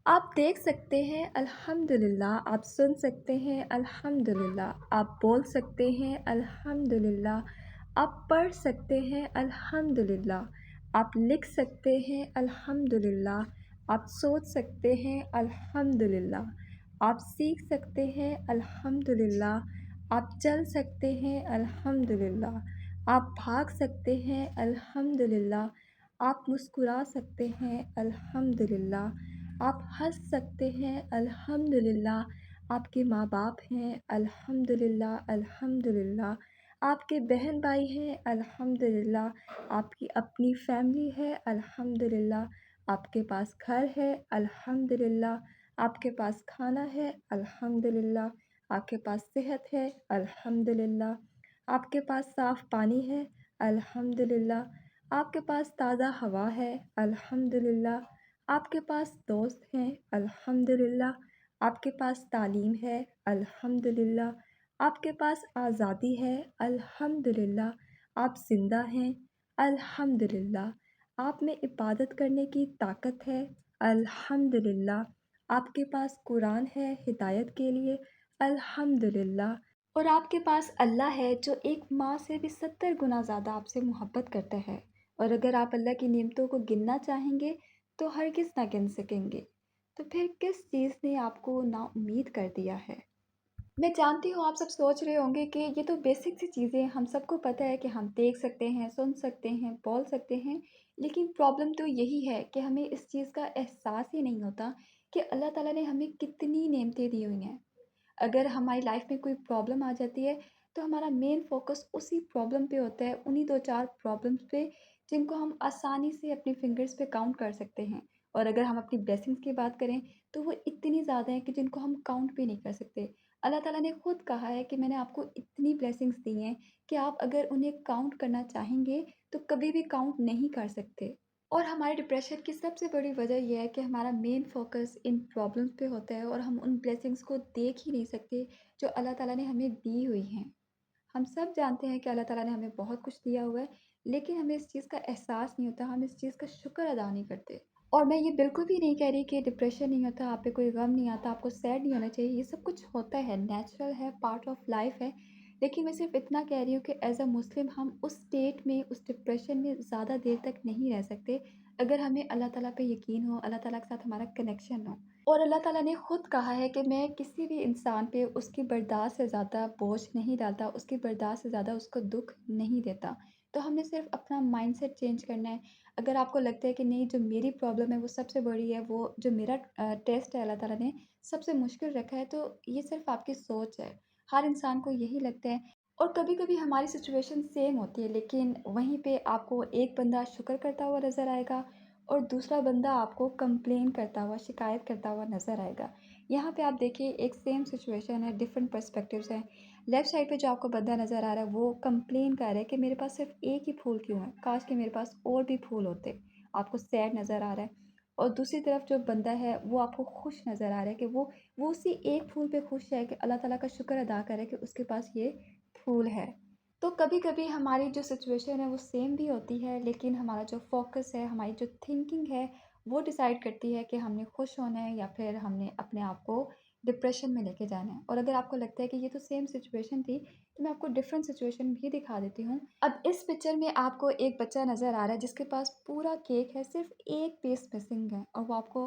आप देख सकते हैं अल्हम्दुलिल्लाह, आप सुन सकते हैं अल्हम्दुलिल्लाह, आप बोल सकते हैं अल्हम्दुलिल्लाह, आप पढ़ सकते हैं अल्हम्दुलिल्लाह, आप लिख सकते हैं अल्हम्दुलिल्लाह, आप सोच सकते हैं अल्हम्दुलिल्लाह, आप सीख सकते हैं अल्हम्दुलिल्लाह, आप चल सकते हैं अल्हम्दुलिल्लाह, आप भाग सकते हैं अल्हम्दुलिल्लाह, आप मुस्कुरा सकते हैं अल्हम्दुलिल्लाह, आप हँस सकते हैं अल्हम्दुलिल्लाह, आपके माँ-बाप हैं अल्हम्दुलिल्लाह अल्हम्दुलिल्लाह, आपके बहन-भाई हैं अल्हम्दुलिल्लाह, आपकी अपनी फैमिली है अल्हम्दुलिल्लाह, आपके पास घर है अल्हम्दुलिल्लाह, आपके पास खाना है अल्हम्दुलिल्लाह, आपके पास सेहत है अल्हम्दुलिल्लाह, आपके पास साफ़ पानी है अल्हम्दुलिल्लाह, आपके पास ताज़ा हवा है अल्हम्दुलिल्लाह, आपके पास दोस्त हैं अल्हम्दुलिल्लाह, आपके पास तालीम है अल्हम्दुलिल्लाह, आपके पास आज़ादी है अल्हम्दुलिल्लाह, आप ज़िंदा हैं अल्हम्दुलिल्लाह, आप में इबादत करने की ताकत है अल्हम्दुलिल्लाह, आपके पास कुरान है हिदायत के लिए अल्हम्दुलिल्लाह, और आपके पास अल्लाह है जो एक माँ से भी 70 गुना ज़्यादा आपसे मोहब्बत करता है। और अगर आप अल्लाह की नेमतों को गिनना चाहेंगे तो हरगिज़ ना गिन सकेंगे। तो फिर किस चीज़ ने आपको नाउम्मीद कर दिया है? मैं जानती हूँ आप सब सोच रहे होंगे कि ये तो बेसिक सी चीज़ें हैं, हम सबको पता है कि हम देख सकते हैं, सुन सकते हैं, बोल सकते हैं, लेकिन प्रॉब्लम तो यही है कि हमें इस चीज़ का एहसास ही नहीं होता कि अल्लाह ताला ने हमें कितनी नेमतें दी हुई हैं। अगर हमारी लाइफ में कोई प्रॉब्लम आ जाती है तो हमारा मेन फोकस उसी प्रॉब्लम पे होता है, उन्हीं 2-4 प्रॉब्लम्स पे जिनको हम आसानी से अपने फिंगर्स पे काउंट कर सकते हैं। और अगर हम अपनी ब्लेसिंग्स की बात करें तो वो इतनी ज़्यादा हैं कि जिनको हम काउंट भी नहीं कर सकते। अल्लाह ताला ने खुद कहा है कि मैंने आपको इतनी ब्लेसिंग्स दी हैं कि आप अगर उन्हें काउंट करना चाहेंगे तो कभी भी काउंट नहीं कर सकते। और हमारे डिप्रेशन की सबसे बड़ी वजह ये है कि हमारा मेन फ़ोकस इन प्रॉब्लम्स पे होता है और हम उन ब्लेसिंग्स को देख ही नहीं सकते जो अल्लाह ताला ने हमें दी हुई हैं। हम सब जानते हैं कि अल्लाह ताला ने हमें बहुत कुछ दिया हुआ है, लेकिन हमें इस चीज़ का एहसास नहीं होता, हम इस चीज़ का शुक्र अदा नहीं करते। और मैं ये बिल्कुल भी नहीं कह रही कि डिप्रेशन नहीं होता, आप पे कोई गम नहीं आता, आपको सैड नहीं होना चाहिए, ये सब कुछ होता है, नेचुरल है, पार्ट ऑफ लाइफ़ है। लेकिन मैं सिर्फ़ इतना कह रही हूँ कि एज़ अ मुस्लिम हम उस स्टेट में, उस डिप्रेशन में ज़्यादा देर तक नहीं रह सकते, अगर हमें अल्लाह ताला पे यकीन हो, अल्लाह ताला के साथ हमारा कनेक्शन हो। और अल्लाह ताला ने खुद कहा है कि मैं किसी भी इंसान पे उसकी बर्दाश्त से ज़्यादा बोझ नहीं डालता, उसकी बर्दाश्त से ज़्यादा उसको दुःख नहीं देता। तो हमें सिर्फ़ अपना माइंडसेट चेंज करना है। अगर आपको लगता है कि नहीं, जो मेरी प्रॉब्लम है वो सबसे बड़ी है, वो जो मेरा टेस्ट है अल्लाह ताला ने सबसे मुश्किल रखा है, तो ये सिर्फ़ आपकी सोच है। हर इंसान को यही लगता है। और कभी-कभी हमारी सिचुएशन सेम होती है, लेकिन वहीं पे आपको एक बंदा शुक्र करता हुआ नज़र आएगा और दूसरा बंदा आपको कंप्लेन करता हुआ, शिकायत करता हुआ नज़र आएगा। यहाँ पे आप देखिए, एक सेम सिचुएशन है, डिफरेंट पर्सपेक्टिव्स हैं। लेफ्ट साइड पे जो आपको बंदा नज़र आ रहा है वो कंप्लेन कर रहा है कि मेरे पास सिर्फ़ एक ही फूल क्यों है? काश कि मेरे पास और भी फूल होते। आपको सैड नज़र आ रहा है। और दूसरी तरफ जो बंदा है वो आपको खुश नज़र आ रहा है कि वो उसी एक फूल पे खुश है कि अल्लाह ताला का शुक्र अदा करे कि उसके पास ये फूल है। तो कभी-कभी हमारी जो सिचुएशन है वो सेम भी होती है, लेकिन हमारा जो फ़ोकस है, हमारी जो थिंकिंग है, वो डिसाइड करती है कि हमने खुश होना है या फिर हमने अपने आप को डिप्रेशन में लेके जाना है। और अगर आपको लगता है कि ये तो सेम सिचुएशन थी, तो मैं आपको डिफरेंट सिचुएशन भी दिखा देती हूँ। अब इस पिक्चर में आपको एक बच्चा नज़र आ रहा है जिसके पास पूरा केक है, सिर्फ़ एक पीस मिसिंग है और वो आपको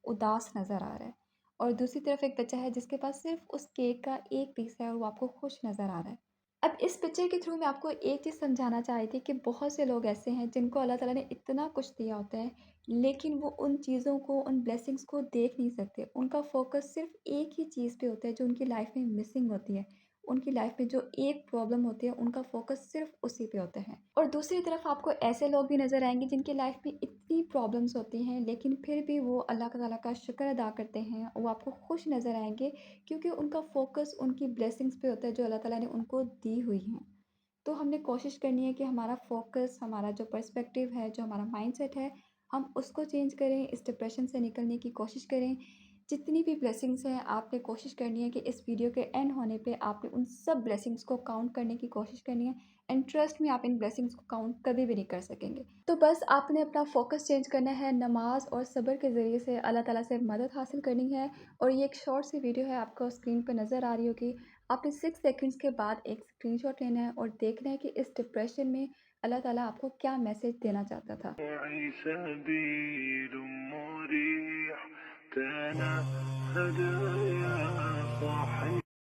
उदास नज़र आ रहा है। और दूसरी तरफ एक बच्चा है जिसके पास सिर्फ़ उस केक का एक पीस है और वो आपको खुश नज़र आ रहा है। अब इस पिक्चर के थ्रू मैं आपको एक चीज़ समझाना चाह रही थी कि बहुत से लोग ऐसे हैं जिनको अल्लाह ताला ने इतना कुछ दिया होता है, लेकिन वो उन चीज़ों को, उन ब्लेसिंग्स को देख नहीं सकते। उनका फ़ोकस सिर्फ़ एक ही चीज़ पे होता है जो उनकी लाइफ़ में मिसिंग होती है। उनकी लाइफ़ में जो एक प्रॉब्लम होती है, उनका फ़ोकस सिर्फ़ उसी पे होता है। और दूसरी तरफ आपको ऐसे लोग भी नज़र आएँगे जिनकी लाइफ़ में इतनी प्रॉब्लम्स होती हैं, लेकिन फिर भी वो अल्लाह ताला का शुक्र अदा करते हैं। वो आपको खुश नज़र आएँगे क्योंकि उनका फ़ोकस उनकी ब्लेसिंग्स पे होता है जो अल्लाह ताला ने उनको दी हुई हैं। तो हमने कोशिश करनी है कि हमारा फ़ोकस, हमारा जो पर्सपेक्टिव है, जो हमारा माइंडसेट है, हम उसको चेंज करें, इस डिप्रेशन से निकलने की कोशिश करें। जितनी भी ब्लेसिंग्स हैं आपने कोशिश करनी है कि इस वीडियो के एंड होने पे आपने उन सब ब्लेसिंग्स को काउंट करने की कोशिश करनी है एंड ट्रस्ट में आप इन ब्लेसिंग्स को काउंट कभी भी नहीं कर सकेंगे। तो बस आपने अपना फोकस चेंज करना है, नमाज और सब्र के ज़रिए से अल्लाह ताला से मदद हासिल करनी है। और ये एक शॉर्ट सी वीडियो है, आपको स्क्रीन पर नज़र आ रही होगी। आपने 6 सेकंड्स के बाद एक स्क्रीनशॉट लेना है और देखना है कि इस डिप्रेशन में अल्लाह ताला आपको क्या मैसेज देना चाहता था।